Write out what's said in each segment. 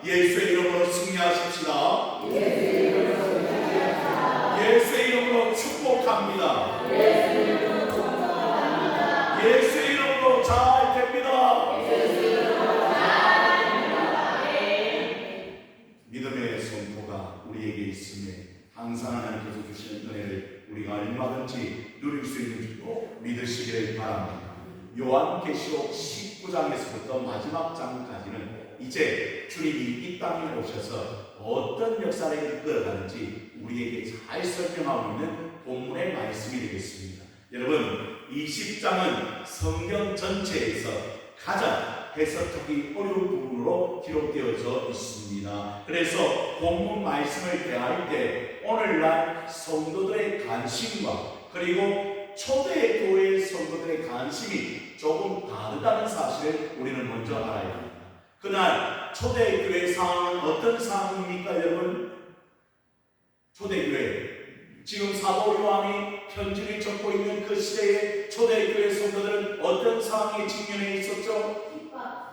예수의 이름으로 승리하십시다. 예수의 이름으로 축복합니다. 예수의 이름으로 잘 됩니다. 믿음의 성도가 우리에게 있음에 항상 하나님께서 주시는 은혜를 우리가 얼마든지 누릴 수 있는 줄로 믿으시기를 바랍니다. 요한계시록 19장에서부터 마지막 장까지는 이제 주님이 이 땅에 오셔서 어떤 역사를 이끌어가는지 우리에게 잘 설명하고 있는 본문의 말씀이 되겠습니다. 여러분, 20장은 성경 전체에서 가장 해석하기 어려운 부분으로 기록되어져 있습니다. 그래서 본문 말씀을 대할 때 오늘날 성도들의 관심과 그리고 초대교회 성도들의 관심이 조금 다르다는 사실을 우리는 먼저 알아야 합니다. 그날 초대교회 상황은 어떤 상황입니까, 여러분? 초대교회, 지금 사도 요한이 편지를 적고 있는 그 시대의 초대교회 성도들은 어떤 상황에 직면해 있었죠?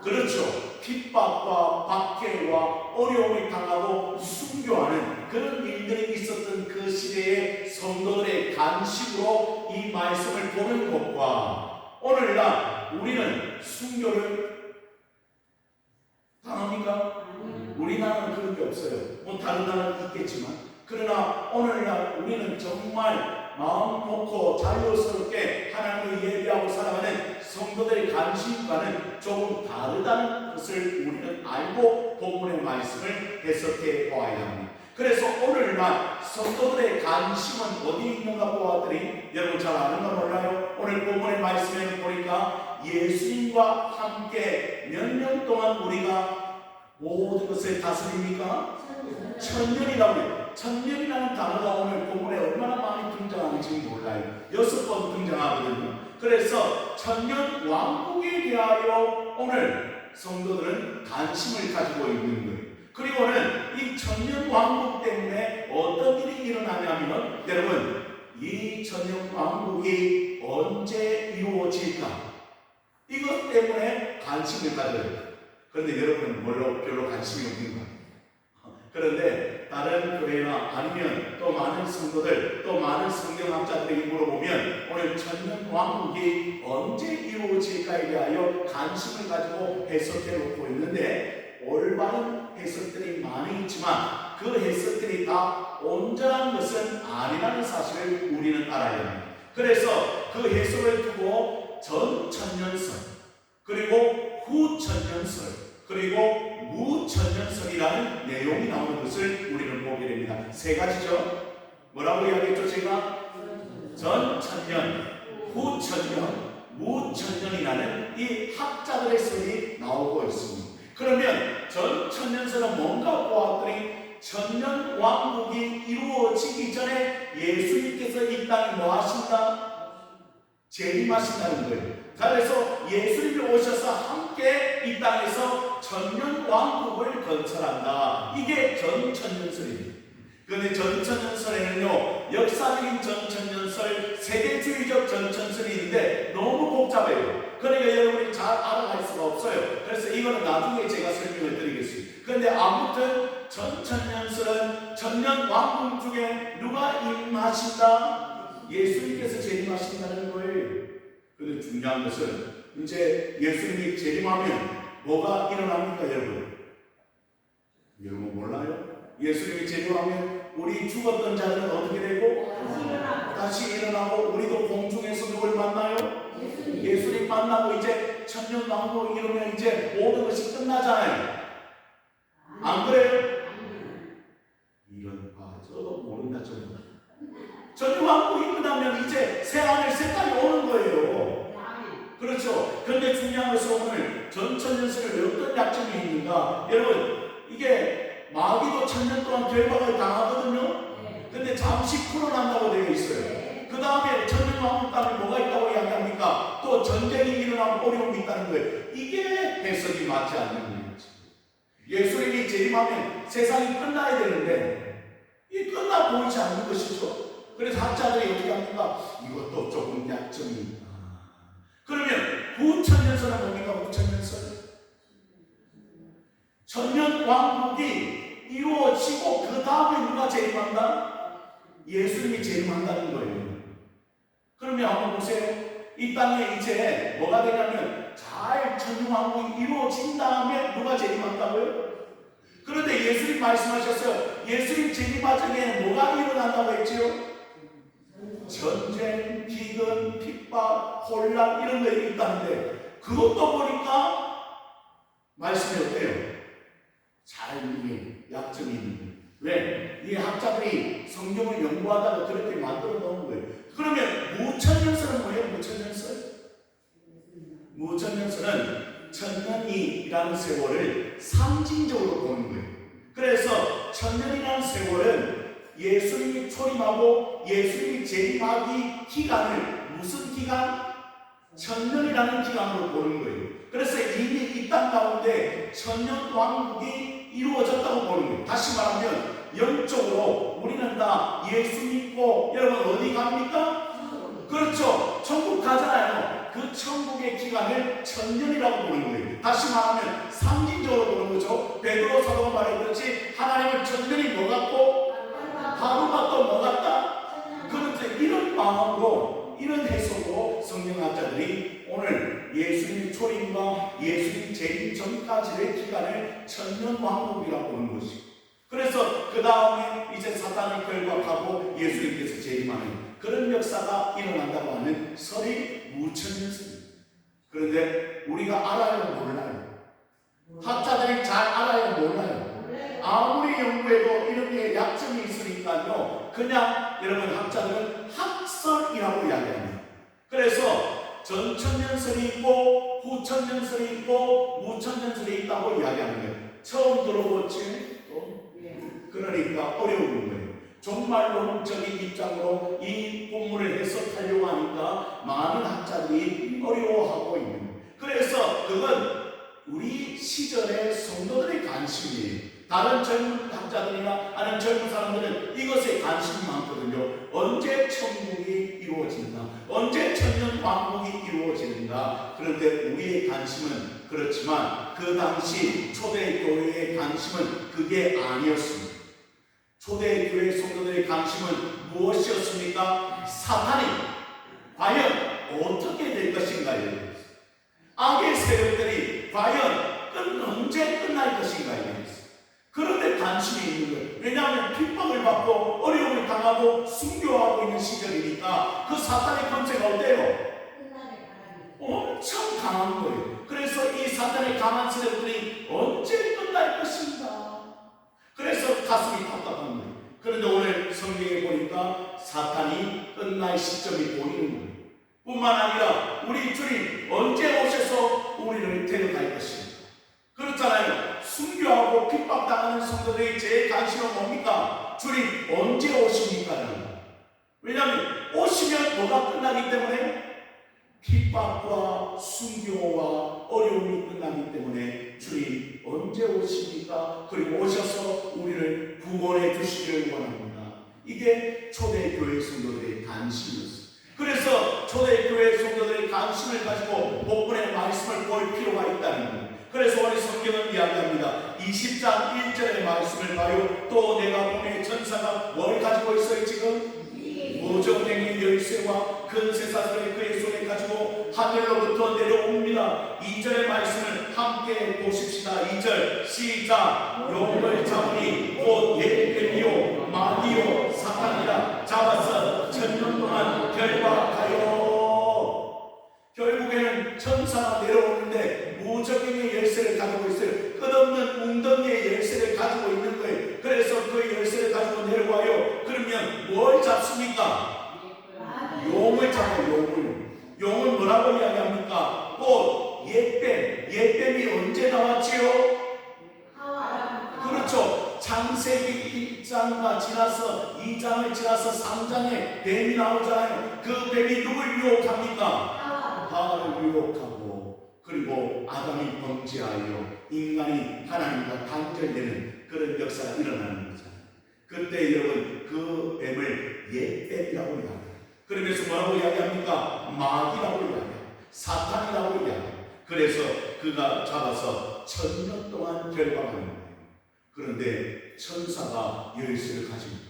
그렇죠. 핍박과 박해와 어려움을 당하고 순교하는 그런 일들이 있었던 그 시대의 성도들의 관심으로 이 말씀을 보는 것과 오늘날 우리는 순교를 당합니까? 우리나라는 그런 게 없어요. 뭐 다른 나라는 있겠지만, 그러나 오늘날 우리는 정말 마음 놓고 자유스럽게 하나님을 예배하고 살아가는 성도들의 관심과는 조금 다르다는 것을 우리는 알고 본문의 말씀을 해석해 보아야 합니다. 그래서 오늘날 성도들의 관심은 어디에 있는가 보았더니 여러분 잘 아는가 몰라요? 오늘 본문의 말씀에 보니까 예수님과 함께 몇 년 동안 우리가 모든 것을 다스립니까? 천년이라고 해요. 천년이라는 단어가 오늘 본문에 얼마나 많이 등장하는지 몰라요. 6번 등장하거든요. 그래서 천년 왕국에 대하여 오늘 성도들은 관심을 가지고 있는 거예요. 그리고는 이 천년 왕국 때문에 어떤 일이 일어나냐면, 여러분, 이 천년 왕국이 언제 이루어질까? 이것 때문에 관심을 가져요. 그런데 여러분은 별로 관심이 없는 거예요. 그런데 다른 교회나 아니면 또 많은 성도들, 또 많은 성경학자들에게 물어보면 오늘 천년 왕국이 언제 이루어질까에 대하여 관심을 가지고 해석해 놓고 있는데, 올바른 해석들이 많이 있지만 그 해석들이 다 온전한 것은 아니라는 사실을 우리는 알아야 합니다. 그래서 그 해석을 두고 전 천년설, 그리고 후 천년설, 그리고 무천년설이라는 내용이 나오는 것을 우리는 보게 됩니다. 세 가지죠. 뭐라고 이야기했죠? 제가 전 천년, 후 천년, 무천년이라는 이 학자들의 설이 나오고 있습니다. 그러면 전 천년설은 뭔가 보았더니 천년 왕국이 이루어지기 전에 예수님께서 이 땅에 뭐 하신다? 재림하신다는 거예요. 그래서 예수님이 오셔서 함께 이 땅에서 천년 왕국을 건설한다. 이게 전천년설입니다. 그런데 전천년설에는요, 역사적인 전천년설, 세계주의적 전천년설이 있는데 너무 복잡해요. 그러니까 여러분이 잘 알아갈 수가 없어요. 그래서 이거는 나중에 제가 설명을 드리겠습니다. 그런데 아무튼 전천년설은 천년 왕국 중에 누가 임하신다? 예수님께서 재림하신다는 거예요. 그런데 중요한 것은 이제 예수님이 재림하면 뭐가 일어납니까, 여러분? 여러분 몰라요? 예수님이 재림하면 우리 죽었던 자들은 어떻게 되고? 다시 일어나고 우리도 공중에서 누굴 만나요? 예수님 만나고 이제 천년 왕국 이루면 이제 모든 것이 끝나잖아요. 안 그래요? 이런 저도 모른다 좀. 천년 왕국이 끝나면 이제 새하늘 새 땅이 오는 거예요. 그렇죠. 그런데 중요한 것은 오늘 전천년설에 어떤 약점이 있는가? 여러분, 이게 마귀도 천년 동안 결박을 당하거든요. 근데 잠시 풀어난다고 되어 있어요. 그 다음에 천년 왕국 다음에 뭐가 있다고 이야기합니까? 또 전쟁이 일어나고 어려움이 있다는 거예요. 이게 해석이 맞지 않는 거예요. 예수님이 재림하면 세상이 끝나야 되는데 이 끝나 보이지 않는 것이죠. 그래서 학자들이 어떻게 합니까? 이것도 조금 약점이 있다. 그러면 후천년설은 뭡니까? 후천년설? 천년 왕국이 이루어지고 그 다음에 누가 재림한다? 예수님이 재림한다는 거예요. 그러면 한번 보세요. 이 땅에 이제 뭐가 되냐면 잘 천년 왕국이 이루어진 다음에 누가 재림한다고요? 그런데 예수님 말씀하셨어요. 예수님 재림하전에 뭐가 일어난다고 했지요? 전쟁, 기근, 핍박, 혼란 이런 것이 있다는데 그것도 보니까 말씀이 어때요? 잘 이게 약점이 있는 거예요. 왜? 이 학자들이 성경을 연구하다가 그렇게 만들어 놓은 거예요. 그러면 무천년설은 뭐예요? 무천년설? 무천년설은 천년이라는 세월을 상징적으로 보는 거예요. 그래서 천년이라는 세월은 예수님이 초림하고 예수님이 재림하기 기간을 무슨 기간? 천년이라는 기간으로 보는 거예요. 그래서 이미 이 땅 가운데 천년 왕국이 이루어졌다고 보는 거예요. 다시 말하면 영적으로 우리는 다 예수 믿고 여러분 어디 갑니까? 그렇죠. 천국 가잖아요. 그 천국의 기간을 천년이라고 보는 거예요. 다시 말하면 상징적으로 보는 거죠. 베드로 사도가 말했듯이 하나님은 천년이 뭐 같고 하루가 또 뭐 같다? 그런데 이런 마음으로 이런 해석으로 성경학자들이 오늘 예수님 초림과 예수님 재림 전까지의 기간을 천년 왕국이라고 보는 것이고, 그래서 그 다음에 이제 사탄이 결박하고 예수님께서 재림하는 그런 역사가 일어난다고 하는 설이 무천년설입니다. 그런데 우리가 알아요, 몰라요? 학자들이 잘 알아요, 몰라요? 아무리 연구해도 이런 게 약점이 있으니까요, 그냥 여러분 학자들은 학설이라고 이야기합니다. 그래서 전천년설이 있고 후천년설이 있고 무천년설이 있다고 이야기하는 거예요. 처음 들어보지? 그러니까 어려운 거예요. 종말론적인 입장으로 이 본문을 해석하려고 하니까 많은 학자들이 어려워하고 있는 거예요. 그래서 그건 우리 시절의 성도들의 관심이에요. 다른 젊은 학자들이나 아니면 젊은 사람들은 이것에 관심이 많거든요. 언제 천국이 이루어진다, 언제 천년 왕국이 이루어지는가. 그런데 우리의 관심은 그렇지만 그 당시 초대교회의 관심은 그게 아니었습니다. 초대교회 성도들의 관심은 무엇이었습니까? 사탄이 과연 어떻게 될 것인가요? 악의 세력들이 과연 언제 끝날 것인가요? 그런데 관심이 있는 거예요. 왜냐하면 핍박을 받고 어려움을 당하고 순교하고 있는 시절이니까 그 사탄의 권세가 어때요? 엄청 강한 거예요. 그래서 이 사탄의 강한 세력들이 언제 끝날 것인가. 그래서 가슴이 답답한 거예요. 그런데 오늘 성경에 보니까 사탄이 끝날 시점이 보이는 거예요. 뿐만 아니라 우리 주님 언제 오셔서 우리를 데려갈 것인가. 그렇잖아요. 순교하고 핍박당하는 성도들의 제 관심은 뭡니까? 주님 언제 오십니까? 왜냐하면 오시면 뭐가 끝나기 때문에 핍박과 순교와 어려움이 끝나기 때문에 주님 언제 오십니까? 그리고 오셔서 우리를 구원해 주시기를 원합니다. 이게 초대교회 성도들의 관심이었어요. 그래서 초대교회 성도들의 관심을 가지고 복음의 말씀을 볼 필요가 있다는 거예요. 그래서 오늘 성경은 이야기합니다. 20장 1절의 말씀을 봐요. 또 내가 보니 천사가 뭘 가지고 있어요? 지금 무정행의 열쇠와 큰 쇠사슬을 그의 손에 가지고 하늘로부터 내려옵니다. 2절의 말씀을 함께 보십시다. 2절 시작. 용을 잡으니 곧 예뱀이요 마귀요 사탄이라 잡아서 천년 동안 결박하여. 결국에는 천사가 내려오는데 무적행의 열쇠를 가지고 있어요. 끝없는 웅덩이의 열쇠를 가지고 있는 거예요. 그래서 그 열쇠를 가지고 내려와요. 그러면 뭘 잡습니까? 용을 잡아요. 용을 뭐라고 이야기합니까? 곧 옛뱀. 옛뱀이 언제 나왔지요? 그렇죠. 창세기 1장과 지나서 2장을 지나서 3장에 뱀이 나오잖아요. 그 뱀이 누굴 유혹합니까? 하와를 유혹하고, 그리고 아담이 범죄하여 인간이 하나님과 단절되는 그런 역사가 일어나는 거잖아요. 그때 여러분 그 뱀을 옛뱀이라고 이야기합니다. 그러면서 뭐라고 이야기합니까? 마귀라고 이야기합니다. 사탄이라고 이야기합니다. 그래서 그가 잡아서 가서 1000년 동안 결박하는 거예요. 그런데 천사가 열쇠를 가집니다.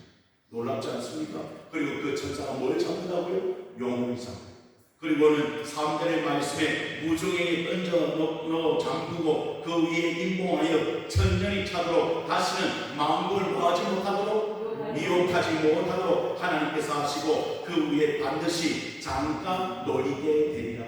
놀랍지 않습니까? 그리고 그 천사가 뭘 잡는다고요? 용을 잡아요. 그리고는 3절의 말씀에 무중행에 던져 넣어 잠그고 그 위에 임봉하여 1000년이 차도록 다시는 만국을 뭐하지 못하도록 미혹하지 못하도록 하나님께서 하시고 그 위에 반드시 잠깐 놓이게 되리라.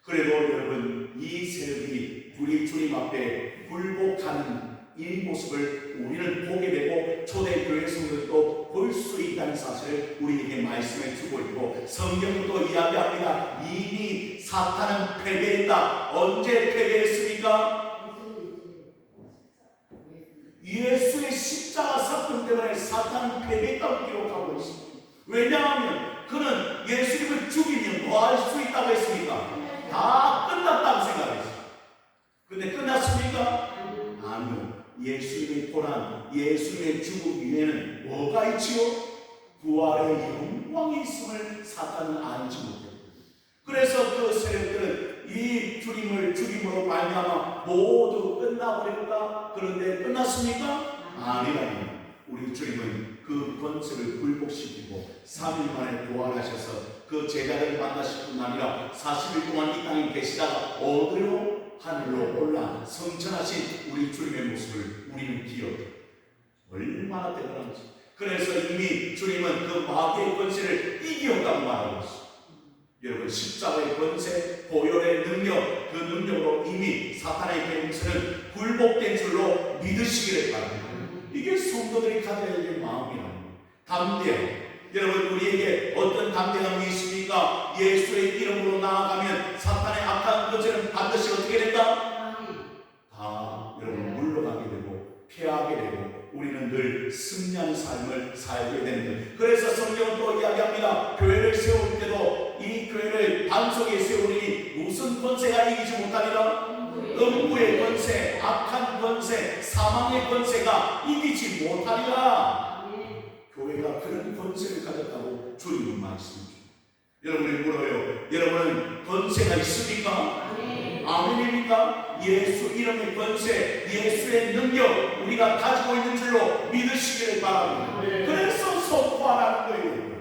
그리고 여러분, 이 세력이 우리 주님 앞에 굴복하는 이 모습을 우리는 보게 되고 초대교회 성도들도 볼 수 있다는 사실을 우리에게 말씀해 주고 있고, 성경도 이야기합니다. 이미 사탄은 패배했다. 언제 패배했습니까? 예수의 십자가 사건 때문에 사탄은 패배했다고 기록하고 있습니다. 왜냐하면 그는 예수님을 죽이면 뭐 할 수 있다고 했습니까? 다 끝났다고 생각했어요. 근데 끝났습니까? 아니요. 예수님의 고난, 예수님의 죽음 위에는 뭐가 있지요? 부활의 영광이 있음을 사탄은 알지 못해요. 그래서 그 세력들은 이 주님을 죽임으로 말미암아 모두 끝나버릴까? 그런데 끝났습니까? 아니라니. 우리 주님은 그 권세를 굴복시키고 3일 만에 부활하셔서 그 제자들을 만나실 뿐 아니라 40일 동안 이 땅에 계시다가 어디로? 하늘로 올라 성천하신 우리 주님의 모습을 우리는 기억해요. 얼마나 대단한지. 그래서 이미 주님은 그 마귀의 권세를 이기었다고 말하고 있어요. 여러분, 십자가의 권세, 보혈의 능력, 그 능력으로 이미 사탄의 권세는 굴복된 줄로 믿으시기를 바랍니다. 이게 성도들이 가져야 될 마음이라는 담대함. 여러분, 우리에게 어떤 담대함이 있습니까? 예수의 이름으로 나아가면 사탄의 악한 권세는 반드시 어떻게 된다? 다 여러분 물러가게 되고 피하게 되고 우리는 늘 승리하는 삶을 살게 되는 거예요. 그래서 성경은 또 이야기합니다. 교회를 세울 때도 이 교회를 반석에 세우니 무슨 권세가 이기지 못하리라? 음부의 권세, 악한 권세, 사망의 권세가 이기지 못하리라. 교회가 그런 권세를 가졌다고 주님은 말씀해주십니다. 여러분이 물어요. 여러분은 권세가 있습니까? 아멘입니까? 예수 이름의 권세, 예수의 능력 우리가 가지고 있는 줄로 믿으시기를 바랍니다. 그래서 선포하라는 거예요.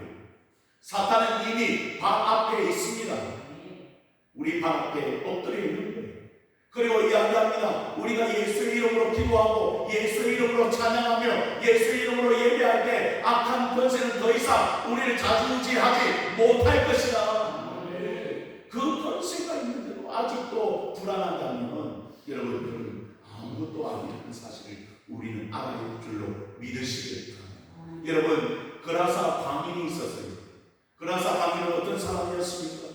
사탄은 이미 발 앞에 있습니다. 우리 발 앞에 엎드려 있는 거예요. 그리고 이야기합니다. 우리가 예수의 이름으로 기도하고 예수의 이름으로 찬양하며 예수의 이름으로 예배할 때 악한 권세는 더 이상 우리를 좌지우지하지 못할 것이다. 그 권세가 있는데도 아직도 불안하다면 여러분, 그건 아무것도 아니라는 사실을 우리는 알아야 할 줄로 믿으시길 바랍니다. 여러분, 그라사 광인이 있었어요. 그라사 광인은 어떤 사람이었습니까?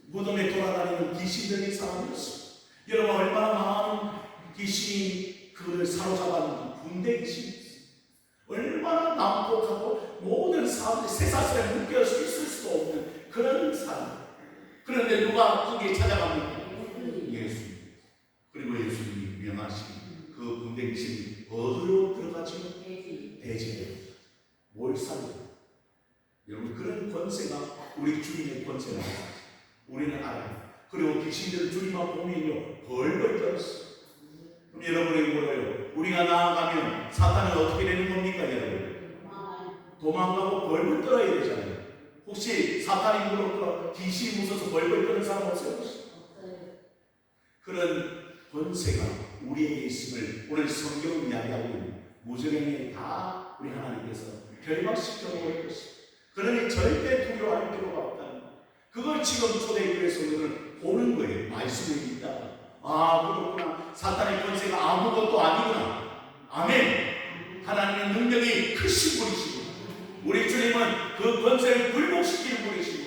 무덤에 돌아다니는 귀신 들린 사람이었습니다. 여러분, 얼마나 많은 귀신이 그를 사로잡았는지. 군대 귀신이 얼마나 난폭하고 모든 사람들이 쇠사슬에 묶여 있을 수도 없는 그런 사람. 그런데 누가 거기에 찾아갑니까? 예수님. 그리고 예수님이 명하신 그 군대 귀신이 어디로 들어가죠? 대지에. 뭘 살려? 여러분, 그런 권세가 우리 주님의 권세라는 사실 우리는 알아요. 그리고 귀신들을 주님 앞에 보면요 벌벌 떨었어요. 그럼 여러분이 물어요. 우리가 나아가면 사탄은 어떻게 되는 겁니까? 여러분, 도망가고 벌벌 떨어야 되잖아요. 혹시 사탄이 물어서 귀신이 무서워서 벌벌 떠는 사람 없어요? 그런 권세가 우리에게 있음을 오늘 성경은 이야기하고 있는 무저행에 다 우리 하나님께서 결박시켜 놓을 것입니다. 그러니 절대 두려워할 필요가 없다는 것. 그걸 지금 초대교회 성도들은 보는 거예요. 말씀을 읽다가 그렇구나. 사탄의 권세가 아무것도 아니구나. 아멘. 하나님의 능력이 크신 분이시고 우리 주님은 그 권세를 굴복시키는 분이시고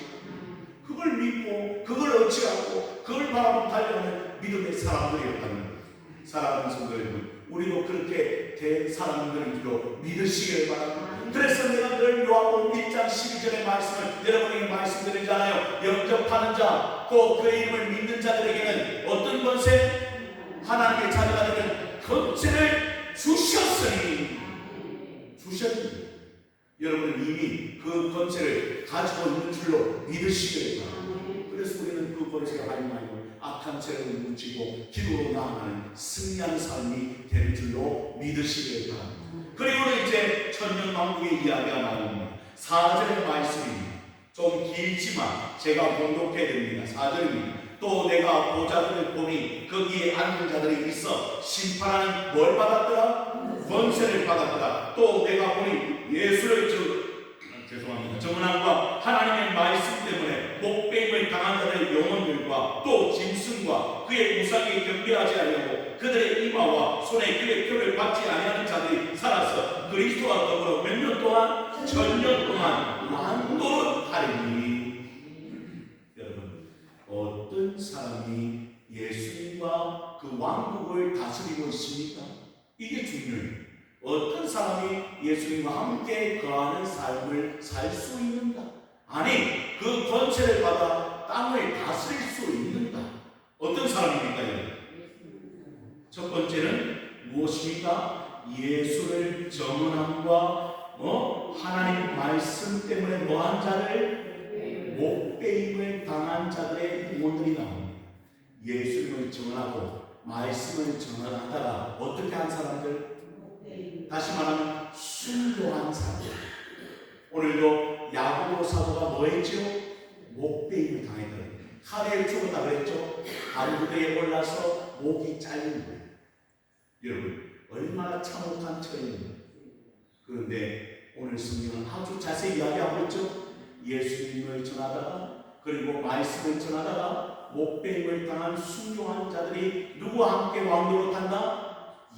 그걸 믿고 그걸 어찌하고 그걸 바라보고 달려가는 믿음의 사람들이었다는 거예요. 사랑하는 성도 여러분, 우리도 그렇게 된 사람들인 줄로 믿으시길 바랍니다. 그래서 내가 늘 요한복음 1장 12절의 말씀을 여러분에게 말씀드리잖아요. 영접하는 자, 또 그의 이름을 믿는 자들에게는 어떤 권세? 하나님의 자녀가 되는 권세를 주셨으니. 여러분은 이미 그 권세를 가지고 있는 줄로 믿으시길 바랍니다. 그래서 우리는 그 권세를 하지 말고 악한 세력을 묻히고 기도로 나아가는 승리하는 삶이 되는 줄로 믿으시길 바랍니다. 그리고는 이제 천년왕국의 이야기가 나옵니다. 4절의 말씀입니다. 좀 길지만 제가 봉독해 드립니다. 4절입니다. 또 내가 보좌들을 보니 거기에 앉은 자들이 있어 심판하는 뭘 받았더라? 권세를 받았더라. 또 내가 보니 예수를 정언함과 하나님의 말씀 때문에 목배임을 당한 자들의 영혼들과 또 짐승과 그의 우상에 경배하지 아니하고 그들의 이마와 손에 그의 표를 받지 아니하는 자들이 살아서 그리스도와 더불어 몇 년 동안? 천년 동안 왕노릇 하리니. 여러분, 어떤 사람이 예수님과 그 왕국을 다스리고 있습니까? 이게 중요해요. 어떤 사람이 예수님과 함께 거하는 삶을 살 수 있는가? 아니, 그 권세를 받아 땅을 다스릴 수 있는가? 어떤 사람입니까? 첫 번째는 무엇입니까? 예수를 정언함과 하나님 말씀 때문에 뭐한 자를? 목배임을 당한 자들의 영혼들이 나옵니다. 예수님을 정언하고 말씀을 정언하다가 어떻게 한 사람들? 다시 말하면 순교한 사람들. 오늘도 야고보 사도가 뭐 했죠? 목배임을 당했다. 칼에 죽었다 그랬죠? 발부대에 올라서 목이 잘린 거예요. 여러분, 얼마나 참혹한 처형입니다. 그런데 오늘 성경은 아주 자세히 이야기하고 있죠? 예수님을 전하다가 그리고 말씀을 전하다가 목배임을 당한 순교한 자들이 누구와 함께 왕노릇 한다?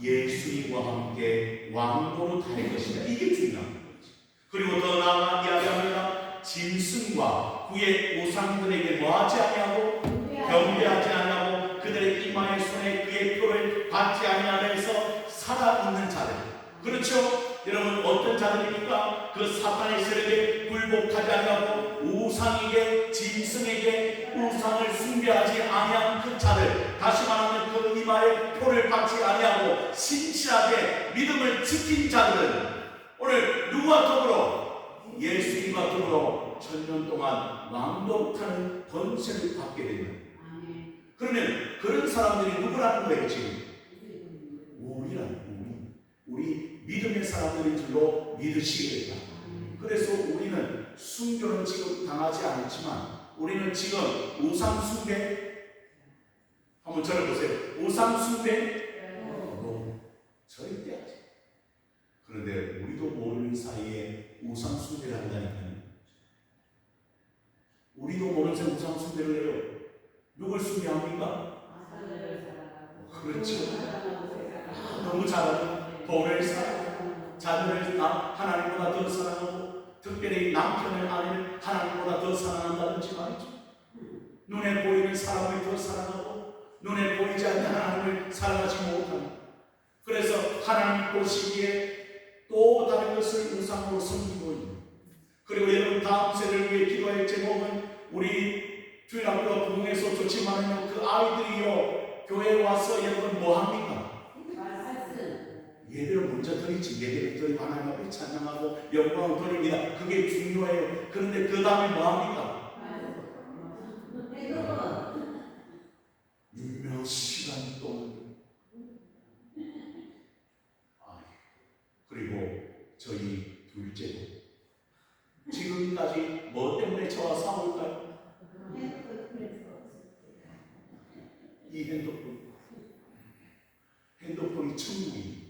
예수님과 함께 왕노릇 할 것이다. 이게 중요한 거지. 그리고 더 나아가 이야기합니다. 짐승과 그의 우상들에게 뭐하지 아니하고 경배하지 아니하고 그들의 이마에 손에 그의 표를 받지 아니하면서 살아있는 자들. 그렇죠? 여러분, 어떤 자들입니까? 그 사탄의 세력에 굴복하지 아니하고 우상에게 짐승에게 우상을 숭배하지 아니한 그 자들. 다시 말하면 그 이마에 표를 받지 아니하고 신실하게 믿음을 지킨 자들은 오늘 누구와 더불어? 예수님과 더불어 천년 동안 왕노릇하는 권세를 받게 됩니다. 그러면 그런 사람들이 누구라는 거예요? 지금 우리 믿음의 사람들인 줄로 믿으시겠다. 그래서 우리는 순교는 지금 당하지 않았지만 우리는 지금 우상 숭배, 한번 저를 보세요. 우상 숭배 절대 하지. 그런데 우리도 모르는 사이에 우상 숭배를 한다니까요. 우리도 모르는 사이에 우상 숭배를 해요. 누굴 숭배합니까? 그렇죠. 너무 잘하죠. 돈을 사랑하고 자녀를 하나님보다 더 사랑하고 특별히 남편을 아내를 하나님보다 더 사랑한다든지 말이죠. 눈에 보이는 사람을 더 사랑하고 눈에 보이지 않는 하나님을 사랑하지 못합니다. 그래서 하나님 보시기에 또 다른 것을 우상으로 섬기고 있는. 그리고 여러분, 다음 세대를 위해 기도할 제목은 우리 주일학교와 부흥에서 좋지만은 그 아이들이요 교회에 와서 여러분 뭐합니까? 예배를 먼저 드리지. 예배를 드리고 하나님 앞에 찬양하고 영광을 드립니다. 그게 중요해요. 그런데 그 다음에 뭐합니까? 몇 시간 동안. 그리고 저희 둘째도 지금까지 뭐 때문에 저와 싸울까요? 이 핸드폰이 천국입니다.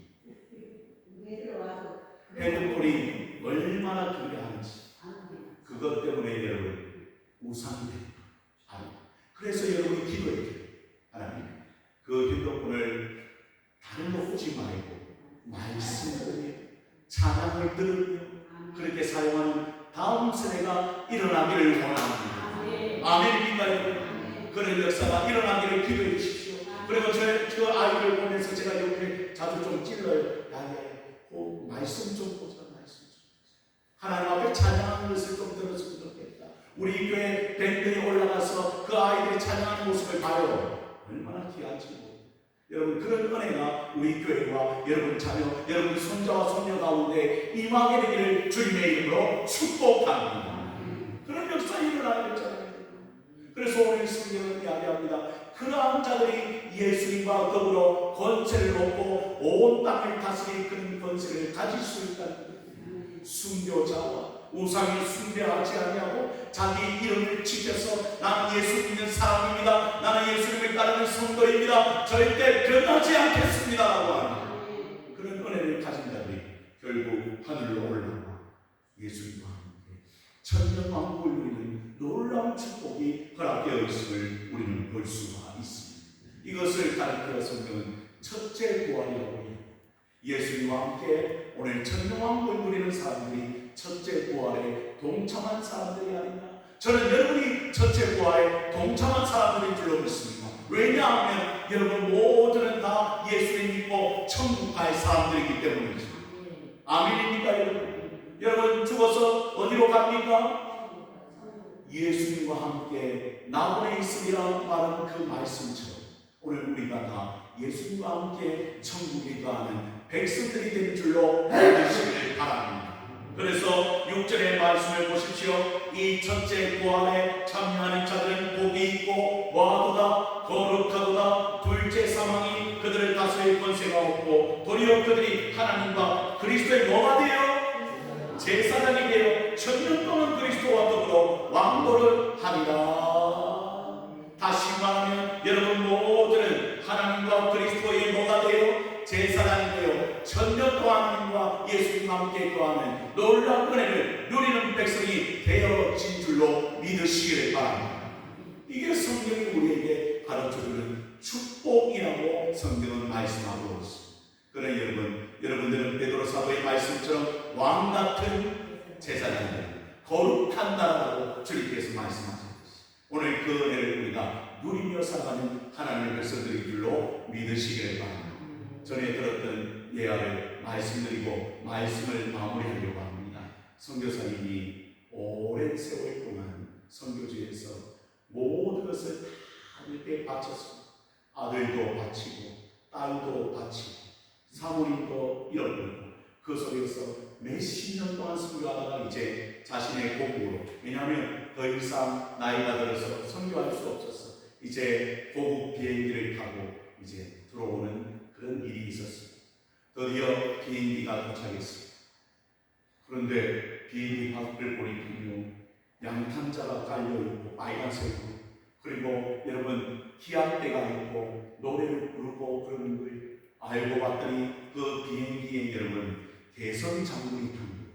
핸드폰이 얼마나 중요한지 그것 때문에 여러분 우상이 됩니다. 그래서 여러분이 기도해요. 하나님, 그 핸드폰을 다른 거 보지 말고 말씀을 찬양을 들으며 그렇게 사용하는 다음 세대가 일어나기를 원합니다. 아멘입니까? 그런 역사가 일어나기를 기도해 주십시오. 그리고 저 아이를 보면서 제가 옆에 자주 좀 찔러요. 말씀 좀 보자. 말씀 좀 보자. 하나님 앞에 찬양하는 것을 좀 들었으면 좋겠다. 우리 교회 밴드에 올라가서 그 아이들이 찬양하는 모습을 봐요. 얼마나 귀한지. 여러분, 그런 은혜가 우리 교회와 여러분 자녀, 여러분 손자와 손녀 가운데 임하게 되기를 주님의 이름으로 축복합니다. 그런 역사 일어나야 되잖아요. 그래서 오늘 성경은 이야기합니다. 그러한 자들이 예수님과 더불어 권세를 얻고 온 땅을 다스릴 그런 권세를 가질 수 있다는 거예요. 순교자와 우상이 숭배하지 아니하고 자기 이름을 지켜서 나는 예수 믿는 사람입니다, 나는 예수님을 따르는 성도입니다, 절대 변하지 않겠습니다 라고 하는 그런 은혜를 가진 자들이 결국 하늘로 올라와 예수님과 함께 천년왕국을 누리는 놀라운 축복이 허락되어 있음을 우리는 볼 수가 있습니다. 이것을 가리켜 성경은 첫째 부활이라고 해요. 예수님과 함께 오늘 천년왕국을 누리는 사람들이 첫째 부활에 동참한 사람들이 아니냐. 저는 여러분이 첫째 부활에 동참한 사람들인 줄로 믿습니다. 왜냐하면 여러분 모두는 다 예수를 믿고 천국 갈 사람들이기 때문이죠. 아멘입니까 여러분? 여러분 죽어서 어디로 갑니까? 예수님과 함께 나보내 있으리라 말한 그 말씀처럼 오늘 우리가 다 예수님과 함께 천국에 가는 백성들이 된 줄로 믿으시길 바랍니다. 그래서 6절의 말씀을 보십시오. 이 첫째 부활에 참여하는 자들은 복이 있고 뭐하도다 거룩하도다. 둘째 사망이 그들을 다스릴 권세가 없고 도리어 그들이 하나님과 그리스도의 뭐가 되어 제사장이 되어 천년 동안 그리스도와 더불어 왕도를 하리라. 다시 말하면 여러분 모두는 하나님과 그리스도의 뭐가 되어 제사장이 되어 천년 동안 하나님과 예수님과 함께 거하는 놀라운 은혜를 누리는 백성이 되어진 줄로 믿으시기를 바랍니다. 이게 성경이 우리에게 가르쳐주는 축복이라고 성경은 말씀하고 있습니다. 그러나 여러분들은 베드로 사도의 말씀처럼 왕같은 제사장들, 거룩한 나라라고 주님께서 말씀하셨습니다. 오늘 그 은혜를 우리가 누리며 살아가는 하나님의 백성들인 줄로 믿으시기를 바랍니다. 전에 들었던 예화를 말씀드리고 말씀을 마무리하려고 합니다. 선교사님이 오랜 세월 동안 선교지에서 모든 것을 다 이렇게 바쳤습니다. 아들도 바치고 딸도 바치고 사모님도 잃어버리고 그 속에서 몇십 년 동안 선교하다가 이제 자신의 고국으로, 왜냐하면 더 이상 나이가 들어서 선교할 수 없어서 이제 고국 비행기를 타고 이제 들어오는 그런 일이 있었습니다. 드디어 비행기가 도착했습니다. 그런데 비행기 밖을 보니까요, 양탄자가 깔려있고 빨간색으로, 그리고 여러분 기압대가 있고 노래를 부르고 그러는 걸 알고 봤더니 그 비행기에 여러분 대선 장군이 탄 거예요.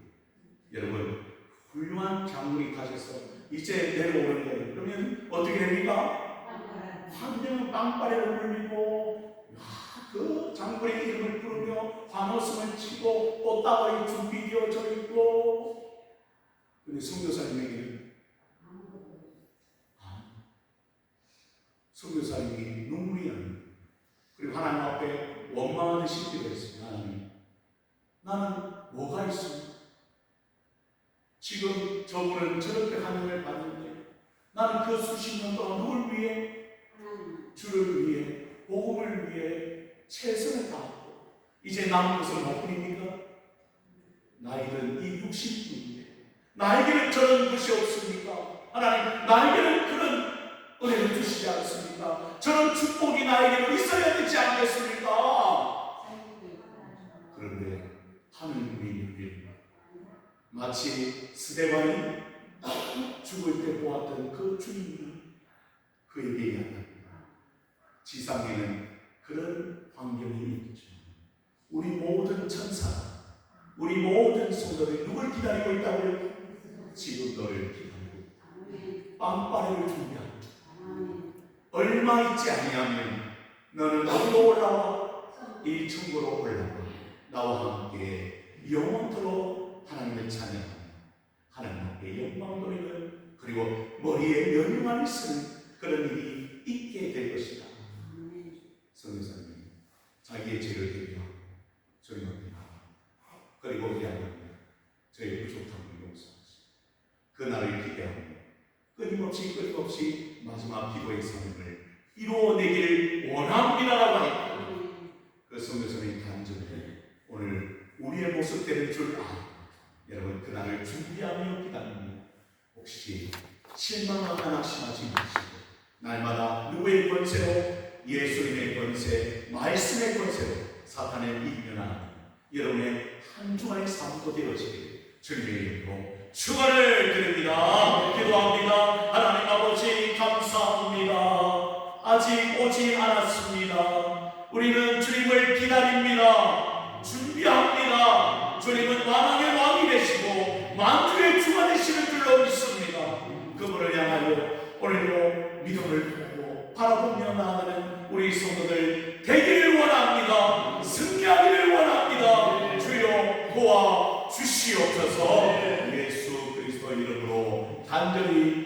여러분 훌륭한 장군이 타셔서 이제 내려오는 거예요. 그러면 어떻게 됩니까? 환경은 빵빠레를 불리고 그 장군의 이름을 부르며 환호성을 치고 꽃다발이 준비되어져 있고, 근데 선교사님에게는 선교사님이 눈물이 납니다. 그리고 하나님 앞에 원망하듯이 기도했습니다. 하나님, 나는 뭐가 있습니까? 지금 저분은 저렇게 하늘을 봤는데 나는 그 수십 년 동안 누굴 위해? 주를 위해, 복음을 위해 최선을 다하고 이제 남은 것은 몇 분입니까? 나이는 이 60분인데 나에게는 저런 것이 없습니까? 하나님, 나에게는 그런 은혜를 주시지 않습니까? 저런 축복이 나에게도 있어야 되지 않겠습니까? 그런데 하늘님이 마치 스데반이 죽을 때 보았던 그 주님이 그에게 이야기합니다. 지상에는 그런 환경이 있죠. 우리 모든 천사, 우리 모든 성도들이 누굴 기다리고 있다고요? 지금 너를 기다리고 있다. 빵빠레를 준비하고 얼마 있지 아니하면 너는 어디로 올라와? 이 천국으로 올라와 나와 함께 영원토록 하나님을 찬양하며 하나님 앞에 영광 돌리는, 그리고 머리에 명령을 쓰는 그런 일이 있게 될 것이다. 선교사님이 자기의 죄를 대비하고 저희 앞에 나와 그리고 미안합니다. 저희 부족함을 용서하시고 그날을 기대하며 끊임없이 마지막 기도의 삶을 이루어내기를 원합니다라고 하니까 그 선교사님의 간절히 오늘 우리의 모습 되는 줄 여러분 그날을 준비하며 기다립니다. 혹시 실망하거나 낙심하지 마시고 날마다 누구의 권세로? 예수님의 권세, 말씀의 권세로 사탄을 이겨나가는 여러분의 한 주간의 삶도 되어지길 주님의 이름으로 축원을 드립니다. 기도합니다. 하나님 아버지 감사합니다. 아직 오지 않았습니다. 우리는 주님을 기다립니다. 준비합니다. 주님은 왕의 왕이 되시고 만주의 주가 되시는 줄로 믿습니다. 그분을 향하여 오늘도 믿음을 보고 바라보며 나아가는 우리 성도들 되기를 원합니다. 승리하기를 원합니다. 주여 도와 주시옵소서. 예수 그리스도 이름으로 간절히